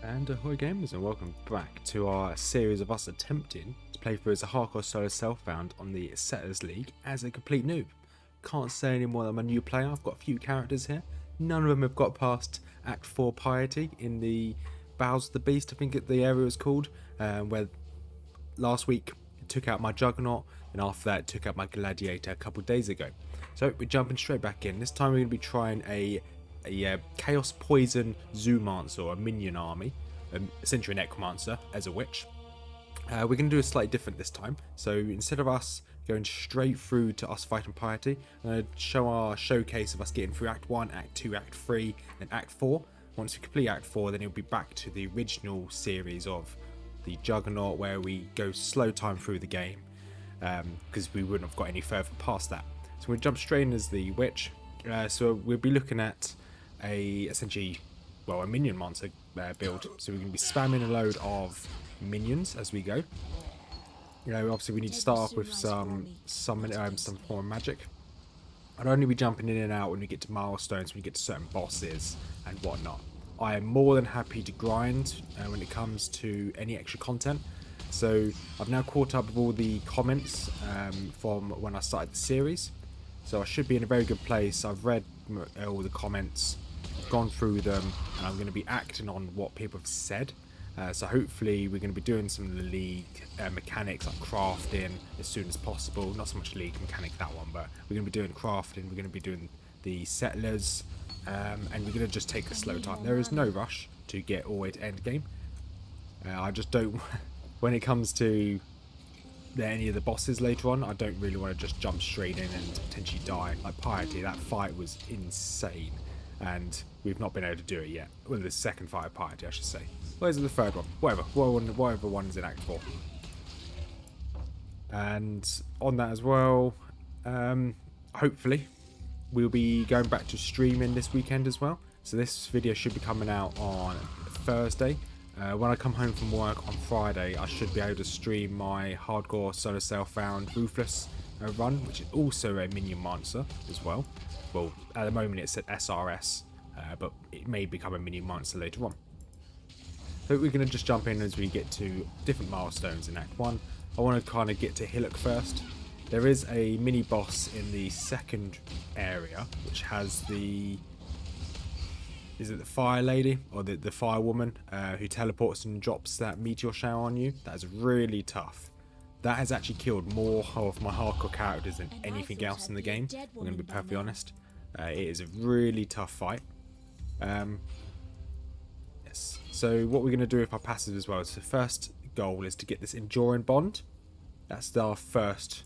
And ahoy gamers, and welcome back to our series of us attempting to play through as a hardcore solo self-found on the Settlers League as a complete noob. Can't say any more than I'm a new player. I've got a few characters here. None of them have got past Act 4 Piety in the Bowels of the Beast, I think the area was called, where last week it took out my Juggernaut, and after that it took out my Gladiator a couple of days ago. So we're jumping straight back in. This time we're going to be trying a Chaos Poison Zoomancer, or a minion army, a Century Necromancer as a witch. We're going to do a slightly different this time. So instead of us going straight through to us fighting Piety, I'm going to show our showcase of us getting through Act 1, Act 2, Act 3, and Act 4. Once we complete Act 4, then it'll be back to the original series of the Juggernaut, where we go slow time through the game, because we wouldn't have got any further past that. So we'll jump straight in as the witch. So we'll be looking at a minion monster build. So we're going to be spamming a load of minions as we go. You know, obviously we need to start off with some form of magic. I'd only be jumping in and out when we get to milestones, when we get to certain bosses and whatnot. I am more than happy to grind when it comes to any extra content. So I've now caught up with all the comments from when I started the series. So I should be in a very good place. I've read all the comments, gone through them, and I'm going to be acting on what people have said. So hopefully we're going to be doing some of the league mechanics like crafting as soon as possible. Not so much league mechanic, that one, but we're going to be doing crafting. We're going to be doing the settlers, and we're going to just take a slow time. There is no rush to get all the way to end game. I just don't when it comes to any of the bosses later on, I don't really want to just jump straight in and potentially die. Like Piety, that fight was insane, and we've not been able to do it yet. Well, the second fight of Piety, I should say. Where's the third one? Whatever one's in Act 4. And on that as well, hopefully we'll be going back to streaming this weekend as well. So this video should be coming out on Thursday. When I come home from work on Friday, I should be able to stream my hardcore solo self-found Ruthless run, which is also a minion monster as well. Well, at the moment it's at SRS, but it may become a minion monster later on. So we're going to just jump in as we get to different milestones in Act 1. I want to kind of get to Hillock first. There is a mini boss in the second area, which has the... Is it the fire lady or the fire woman who teleports and drops that meteor shower on you? That is really tough. That has actually killed more of my hardcore characters than anything else in the game. I'm going to be perfectly honest. It is a really tough fight. Yes. So what we're going to do with our passive as well. So the first goal is to get this enduring bond. That's our first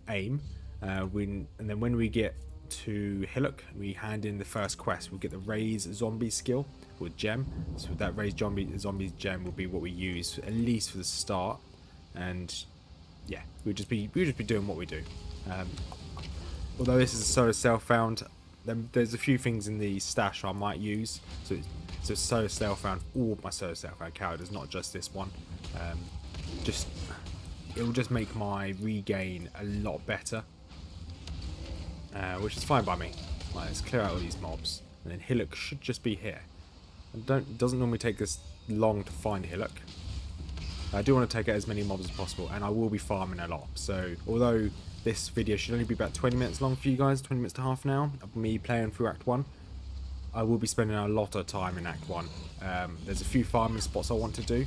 aim. And then when we get to Hillock, we hand in the first quest. We'll get the raise zombie skill with gem. So that raise zombie gem will be what we use at least for the start. And yeah, we'll just be doing what we do. Although this is a solo self-found, there's a few things in the stash I might use. So solo self-found all of my solo self-found characters, not just this one. It will just make my regain a lot better. Which is fine by me. Right, let's clear out all these mobs, and then Hillock should just be here. It doesn't normally take us long to find Hillock. I do want to take out as many mobs as possible, and I will be farming a lot. So although this video should only be about 20 minutes long for you guys, 20 minutes to half an hour of me playing through Act 1, I will be spending a lot of time in Act 1. There's a few farming spots I want to do.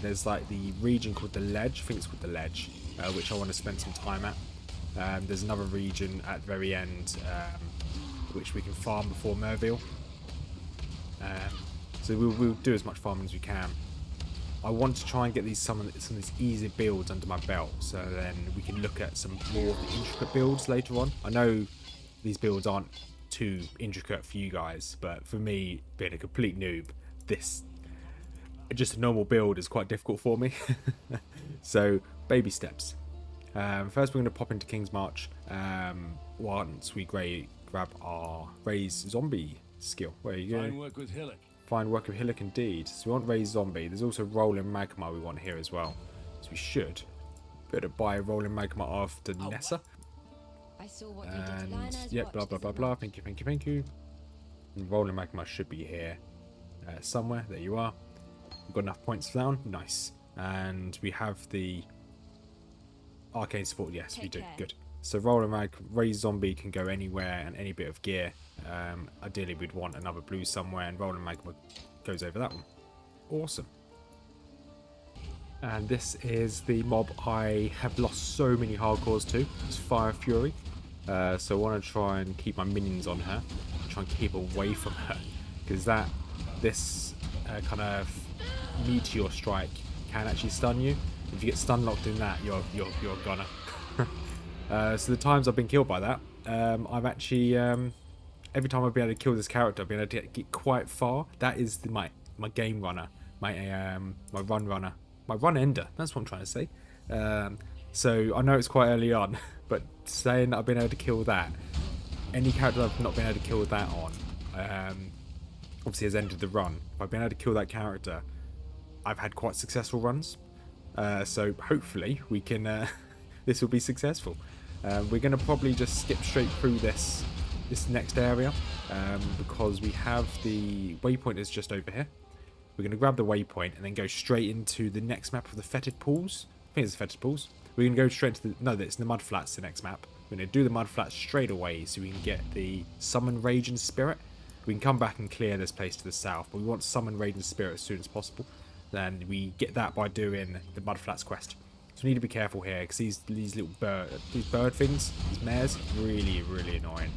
There's like the region called the Ledge, I think it's called the Ledge, which I want to spend some time at. There's another region at the very end which we can farm before Merli. So we'll do as much farming as we can. I want to try and get some of these easy builds under my belt, so then we can look at some more of the intricate builds later on. I know these builds aren't too intricate for you guys, but for me, being a complete noob, just a normal build is quite difficult for me. So baby steps. First we're going to pop into King's March once we grab our raise zombie skill. Where you go? Fine work with Hillock. Fine work with Hillock indeed. So we want raise zombie. There's also rolling magma we want here as well. So we should better buy rolling magma after Nessa. I saw what you did to And Lionel's yeah, watch blah blah this blah month. blah. Thank you. And rolling magma should be here somewhere. There you are. We've got enough points for that one. Nice. And we have the arcane support. Yes, we do. Good. So roll and rag, raise zombie can go anywhere and any bit of gear. Ideally, we'd want another blue somewhere, and roll and magma goes over that one. Awesome. And this is the mob I have lost so many hardcores to. It's Fire Fury. So I want to try and keep my minions on her. Try and keep away from her, because this kind of meteor strike can actually stun you. If you get stun locked in that, you're a goner. So the times I've been killed by that, I've actually every time I've been able to kill this character, I've been able to get quite far. That is my game runner, my run runner, my run ender. That's what I'm trying to say. So I know it's quite early on, but saying that I've been able to kill that, any character I've not been able to kill that on, obviously has ended the run. If I've been able to kill that character, I've had quite successful runs. So hopefully we can. This will be successful. We're going to probably just skip straight through this next area because we have the waypoint is just over here. We're going to grab the waypoint and then go straight into the next map of the fetid pools. I think it's the fetid pools. We're going to go straight to it's the Mudflats, the next map. We're going to do the Mudflats straight away so we can get the Summon Raging Spirit. We can come back and clear this place to the south, but we want Summon Raging Spirit as soon as possible. Then we get that by doing the Mudflats quest. So we need to be careful here because these little bird things, these mares, really annoying.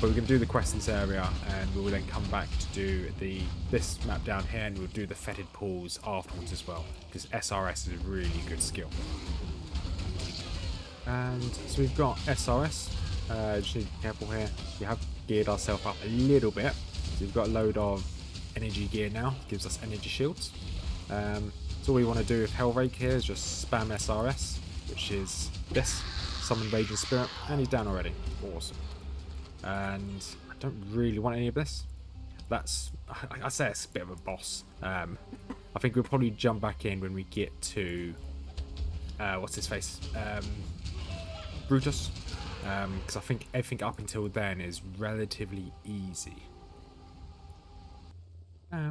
But we're going to do the quest in this area, and we will then come back to do this map down here, and we'll do the fetid pools afterwards as well, because SRS is a really good skill. And so we've got SRS. Just need to be careful here. We have geared ourselves up a little bit. So we've got a load of energy gear now. Gives us energy shields. So all we want to do with Hellrake here is just spam SRS, which is this, Summon Raging Spirit, and he's down already. Awesome. And I don't really want any of this. I say it's a bit of a boss. I think we'll probably jump back in when we get to, what's his face? Brutus. Because I think everything up until then is relatively easy.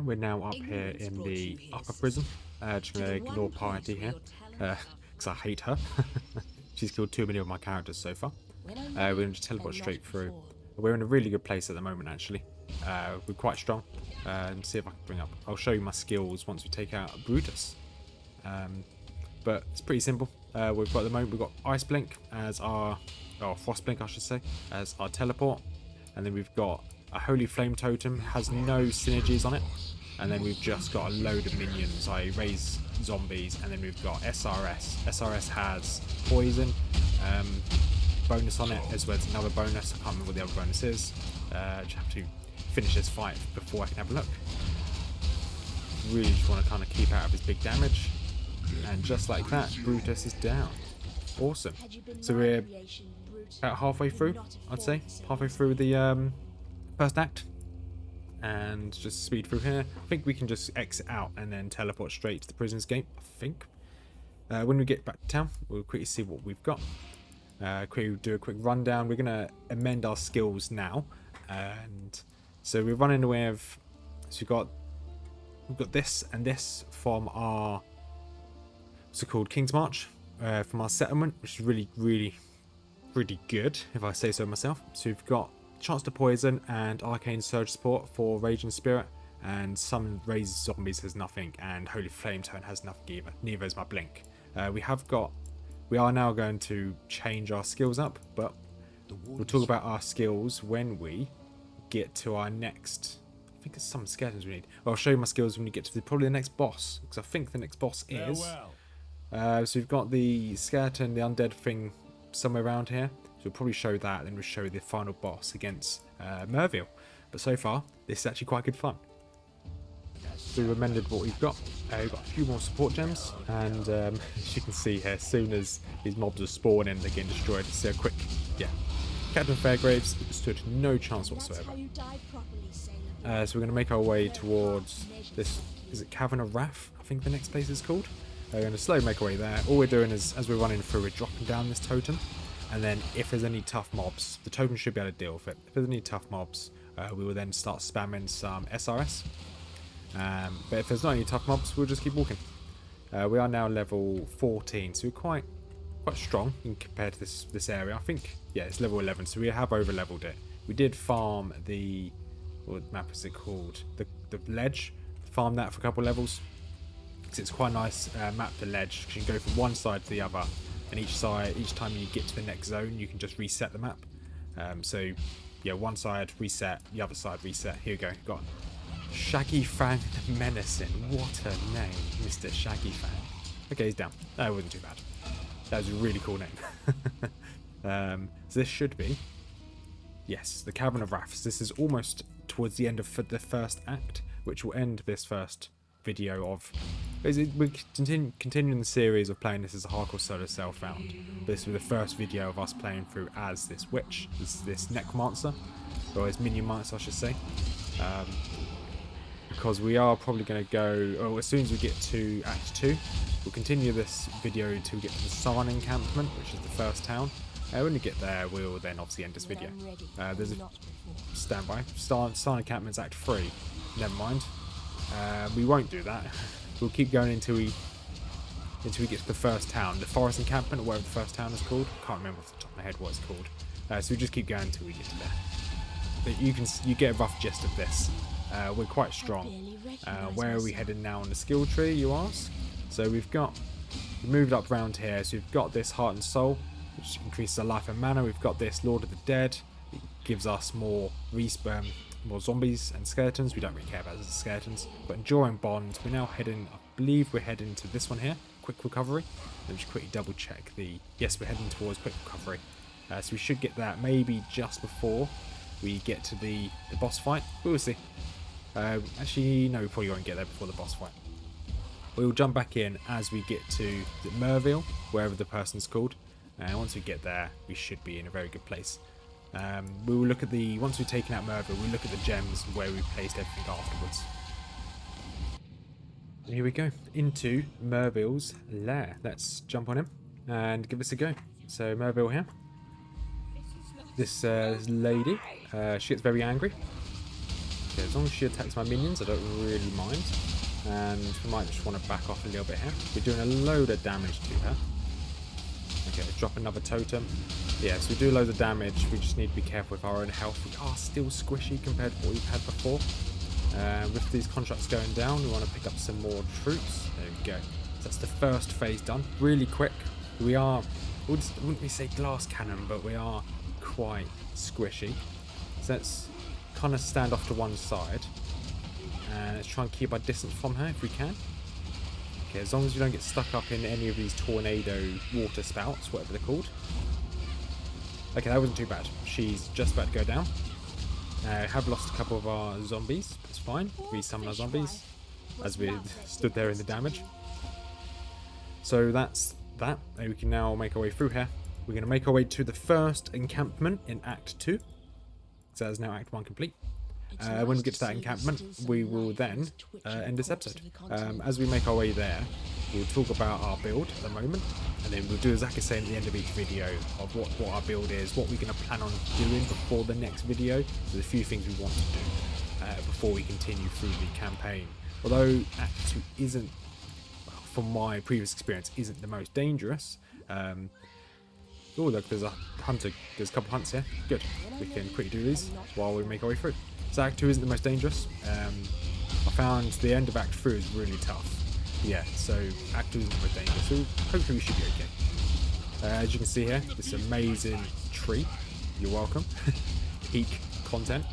We're now up here in the Aqua Prison. Just going to ignore Piety here, because I hate her. She's killed too many of my characters so far. We're going to just teleport straight through. We're in a really good place at the moment, actually. We're quite strong. See if I can bring up. I'll show you my skills once we take out Brutus. But it's pretty simple. We've got at the moment we've got Ice Blink as our, or Frost Blink I should say, as our teleport, and then we've got a Holy Flame Totem, has no synergies on it, and then we've just got a load of minions. I raise zombies, and then we've got SRS. SRS has poison bonus on it, as well as another bonus. I can't remember what the other bonus is. Just have to finish this fight before I can have a look. Really just want to kind of keep out of his big damage. And just like that, Brutus is down. Awesome. So we're about halfway through, I'd say. Halfway through the first act. And just speed through here. I think we can just exit out and then teleport straight to the prison's gate, I think. When we get back to town, we'll quickly see what we've got. Quickly do a quick rundown. We're going to amend our skills now. And so we're running away with... So we've got this and this from our... What's it called? King's March. From our settlement, which is really good, if I say so myself. So we've got Chance to Poison and Arcane Surge support for Raging Spirit, and some Raised Zombies has nothing, and Holy Flame Tone has nothing either. Neither is my Blink. We are now going to change our skills up, but we'll talk about our skills when we get to our next... I think there's some skeletons we need. Well, I'll show you my skills when we get to probably the next boss, because I think the next boss is... so we've got the skeleton, the undead thing somewhere around here. So we'll probably show that, then we'll show the final boss against Merli. But so far, this is actually quite good fun. So we've amended what we've got. We've got a few more support gems, and as you can see here, as soon as these mobs are spawning, they're getting destroyed. So a quick, Captain Fairgraves stood no chance whatsoever. So we're going to make our way towards this, is it Cavern of Wrath? I think the next place is called. We're going to slowly make our way there. All we're doing is, as we're running through, we're dropping down this totem. And then if there's any tough mobs, the totem should be able to deal with it. If there's any tough mobs, we will then start spamming some SRS. But if there's not any tough mobs, we'll just keep walking. We are now level 14, so we're quite strong in compared to this area. I think, yeah, it's level 11, so we have over leveled it. We did farm the, what map is it called? The ledge. Farm that for a couple levels. Because it's quite a nice map, the ledge. Because you can go from one side to the other, and each time you get to the next zone, you can just reset the map. So yeah, one side reset, the other side reset. Here we go. Got Shaggy Fang the Menacing. What a name, Mr. Shaggy Fang. Okay, he's down. That wasn't too bad. That was a really cool name. So this should be, yes, the Cavern of Rafts. This is almost towards the end of the first act, which will end this first video of. We're continuing the series of playing this as a hardcore solo self-found. This was the first video of us playing through as this witch, this necromancer, or this minion monster, I should say. Because we are probably going to go, or as soon as we get to Act 2, we'll continue this video until we get to the Sarn encampment, which is the first town. When we get there, we'll then obviously end this video. There's a standby. Sarn encampment's Act 3. Never mind. We won't do that. We'll keep going until we get to the first town, the forest encampment, or whatever the first town is called. Can't remember off the top of my head what it's called. So we'll just keep going until we get to there. But you get a rough gist of this. We're quite strong. Where are we headed now on the skill tree, you ask? So we moved up round here. So we've got this Heart and Soul, which increases our life and mana. We've got this Lord of the Dead. It gives us more respawn, more zombies and skeletons. We don't really care about the skeletons. But Enduring Bond, we're now heading, I believe we're heading to this one here, Quick Recovery. Let me just quickly double check yes, we're heading towards Quick Recovery. So we should get that maybe just before we get to the boss fight. We'll see. Actually, no, we probably won't get there before the boss fight. We'll jump back in as we get to Merli, wherever the person's called. And once we get there, we should be in a very good place. We will look at once we've taken out Merli, we'll look at the gems where we've placed everything afterwards. Here we go, into Merli's lair. Let's jump on him and give this a go. So Merli here. This lady, she gets very angry. Okay, as long as she attacks my minions, I don't really mind. And we might just want to back off a little bit here. We're doing a load of damage to her. Okay, drop another totem. Yeah, so we do loads of damage. We just need to be careful with our own health. We are still squishy compared to what we've had before. With these contracts going down, we want to pick up some more troops. There we go. So that's the first phase done. Really quick. We are, wouldn't we say glass cannon, but we are quite squishy. So let's kind of stand off to one side. And let's try and keep our distance from her if we can. Okay, as long as we don't get stuck up in any of these tornado water spouts, whatever they're called. Okay, that wasn't too bad. She's just about to go down. Have lost a couple of our zombies. That's fine. Resummon our zombies as we stood there in the damage. So that's that. We can now make our way through here. We're going to make our way to the first encampment in Act 2. So that's now Act 1 complete. When we get to that encampment, we will then end this episode. As we make our way there, we'll talk about our build at the moment, and then we'll do exactly the same at the end of each video of what our build is, what we're going to plan on doing before the next video. There's a few things we want to do before we continue through the campaign. Although Act 2 isn't, well, from my previous experience, isn't the most dangerous. Oh look, there's a hunter. There's a couple hunts here. Good. We can quickly do these while we make our way through. So Act 2 isn't the most dangerous. I found the end of Act 3 is really tough. Yeah, so Act 2 isn't the most dangerous. So hopefully we should be okay. As you can see here, this amazing tree. You're welcome. Peak content.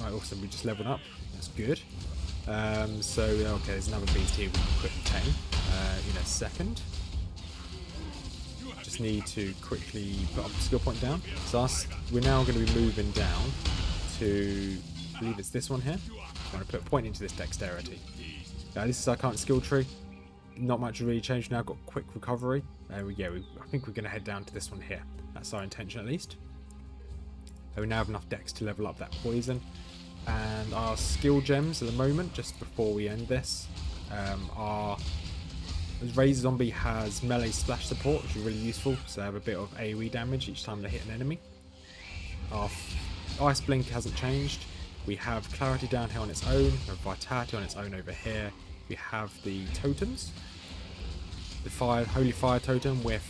Right, awesome. We just leveled up. That's good. So okay, there's another beast here we can quickly tame in a second. Just need to quickly put up the skill point down. So we're now going to be moving down to, I believe it's this one here. I'm going to put a point into this dexterity. Now this is our current skill tree. Not much really changed now. Got quick recovery. I think we're going to head down to this one here. That's our intention at least. We now have enough dex to level up that poison. And our skill gems at the moment, just before we end this, are... Razor Zombie has melee splash support, which is really useful, so they have a bit of AoE damage each time they hit an enemy. Our Ice Blink hasn't changed, We have clarity down here on its own. We have vitality on its own over here. We have the totems. The holy fire totem with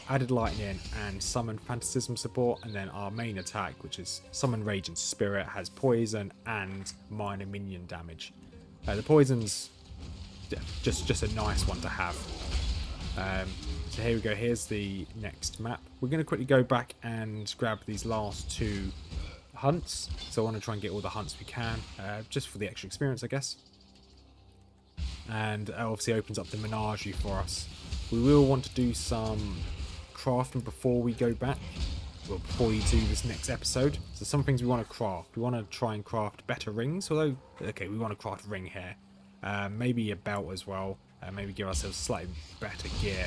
added lightning and summon phantasm support, and then our main attack, which is summon rage and spirit, has poison and minor minion damage. The poison's just a nice one to have. So here we go. Here's the next map. We're going to quickly go back and grab these last 2 hunts. So I want to try and get all the hunts we can, just for the extra experience, I guess. And obviously opens up the menagerie for us. We will want to do some crafting before we go back. Well, before we do this next episode. So some things we want to craft. We want to try and craft better rings. Although, okay, we want to craft ring here. Maybe a belt as well. Maybe give ourselves slightly better gear.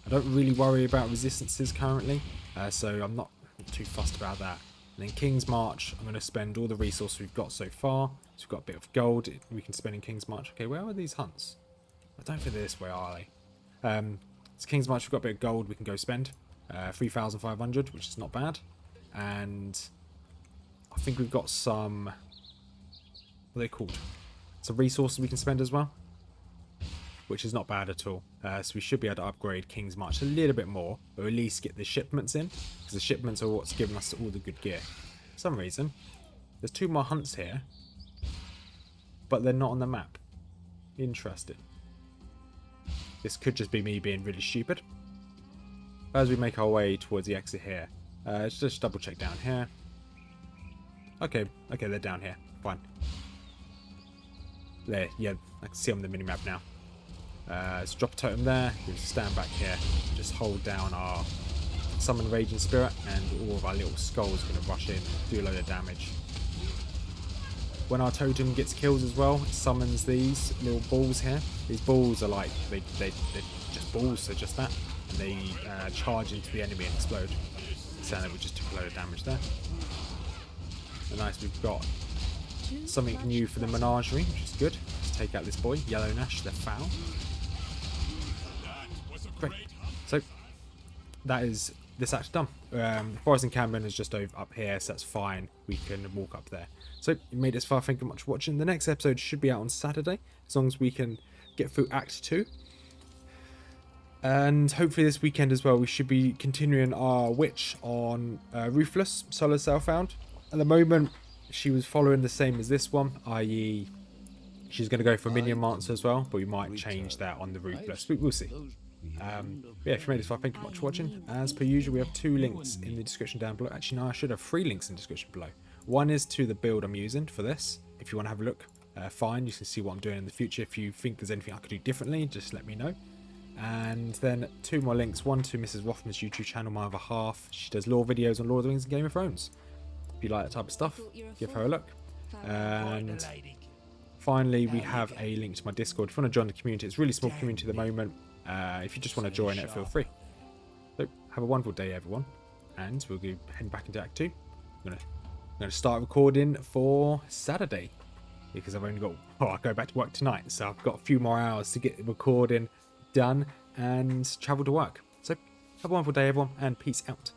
I don't really worry about resistances currently. So I'm not too fussed about that. And then King's March, I'm going to spend all the resources we've got so far. So we've got a bit of gold we can spend in King's March. Okay, where are these hunts? I don't think they're this way, are they? So King's March, we've got a bit of gold we can go spend. 3,500, which is not bad. And I think we've got some... What are they called? Some resources we can spend as well, which is not bad at all. So we should be able to upgrade King's March a little bit more, or at least get the shipments in, because the shipments are what's giving us all the good gear. For some reason, there's 2 more hunts here, but they're not on the map. Interesting. This could just be me being really stupid. As we make our way towards the exit here, let's just double check down here. Okay, they're down here. Fine. There, yeah, I can see on the minimap now. Let's drop a totem there. We'll stand back here. Just hold down our summon rage and spirit, and all of our little skulls are going to rush in, do a load of damage. When our totem gets kills as well, it summons these little balls here. These balls are like, they're just balls, so just that. And they charge into the enemy and explode. So we just took a load of damage there. And nice, we've got something new for the menagerie, which is good. Let's take out this boy, Yellow Nash, the foul. Great. So that is this actually done. The forest encampment is just over up here, so that's fine. We can walk up there. So you made it this far. Thank you much for watching. The next episode should be out on Saturday, as long as we can get through Act 2. And hopefully this weekend as well, we should be continuing our witch on Ruthless, solo self-found. At the moment, she was following the same as this one, i.e. she's going to go for Minion Monster as well, but we might change that on the Ruthless. We'll see. Yeah, if you made it this far, thank you much for watching. As per usual, we have 2 links in the description down below. Actually, no, I should have 3 links in the description below. One is to the build I'm using for this. If you want to have a look, fine. You can see what I'm doing in the future. If you think there's anything I could do differently, just let me know. And then 2 more links. One to Mrs Rothmers YouTube channel, my other half. She does lore videos on Lord of the Rings and Game of Thrones. If you like that type of stuff, give her a look. And finally, we have a link to my Discord. If you want to join the community, it's a really small community at the moment. If you just want to join it, feel free. So have a wonderful day, everyone, and we'll be heading back into Act 2. I'm gonna start recording for Saturday, because I've only got, I go back to work tonight, so I've got a few more hours to get the recording done and travel to work. So have a wonderful day, everyone, and peace out.